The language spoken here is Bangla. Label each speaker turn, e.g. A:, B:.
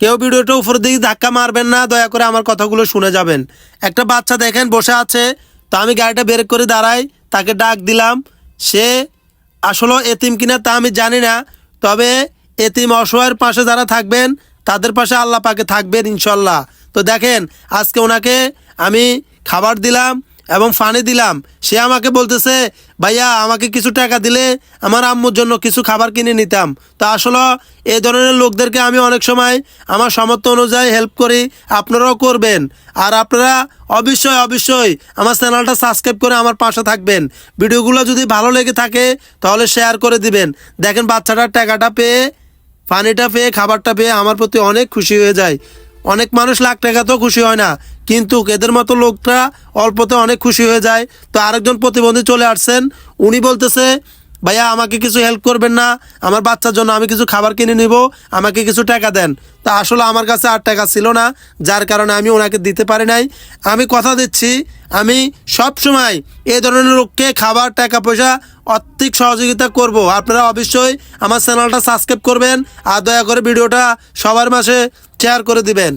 A: কেউ ভিডিওটা উপর দিকে ধাক্কা মারবেন না, দয়া করে আমার কথাগুলো শুনে যাবেন। একটা বাচ্চা দেখেন বসে আছে, তো আমি গাড়িটা ব্রেক করে দাঁড়াই, তাকে ডাক দিলাম। সে আসলে এতিম কিনা তা আমি জানি না, তবে এতিম অসহায়ের পাশে যারা থাকবেন তাদের পাশে আল্লাহ পাকে থাকবেন ইনশাল্লাহ। তো দেখেন আজকে ওনাকে আমি খাবার দিলাম এবং পানি দিলাম। সে আমাকে বলতেছে, ভাইয়া আমাকে কিছু টাকা দিলে আমার আম্মুর জন্য কিছু খাবার কিনে নিতাম। তো আসলে এই ধরনের লোকদেরকে আমি অনেক সময় আমার সামর্থ্য অনুযায়ী হেল্প করি, আপনারাও করবেন। আর আপনারা অবশ্যই অবশ্যই আমার চ্যানেলটা সাবস্ক্রাইব করে আমার পাশে থাকবেন। ভিডিওগুলো যদি ভালো লেগে থাকে তাহলে শেয়ার করে দিবেন। দেখেন বাচ্চাটার টাকাটা পেয়ে, পানিটা পেয়ে, খাবারটা পেয়ে আমার প্রতি অনেক খুশি হয়ে যায়। অনেক মানুষ লাখ টাকাতেও খুশি হয় না, কিন্তু এদের মতো লোকটা অল্পতে অনেক খুশি হয়ে যায়। তো আরেকজন প্রতিবন্ধী চলে আসছেন, উনি বলতেছে, ভাইয়া আমাকে কিছু হেল্প করবেন না, আমার বাচ্চার জন্য আমি কিছু খাবার কিনে নিব, আমাকে কিছু টাকা দেন। তা আসলে আমার কাছে আর টাকা ছিল না, যার কারণে আমি ওনাকে দিতে পারি নাই। আমি কথা দিচ্ছি, আমি সব সময় এই ধরনের লোককে খাবার, টাকা পয়সা, আর্থিক সহযোগিতা করব। আপনারা অবশ্যই আমার চ্যানেলটা সাবস্ক্রাইব করবেন আর দয়া করে ভিডিওটা সবার মাঝে শেয়ার করে দিবেন।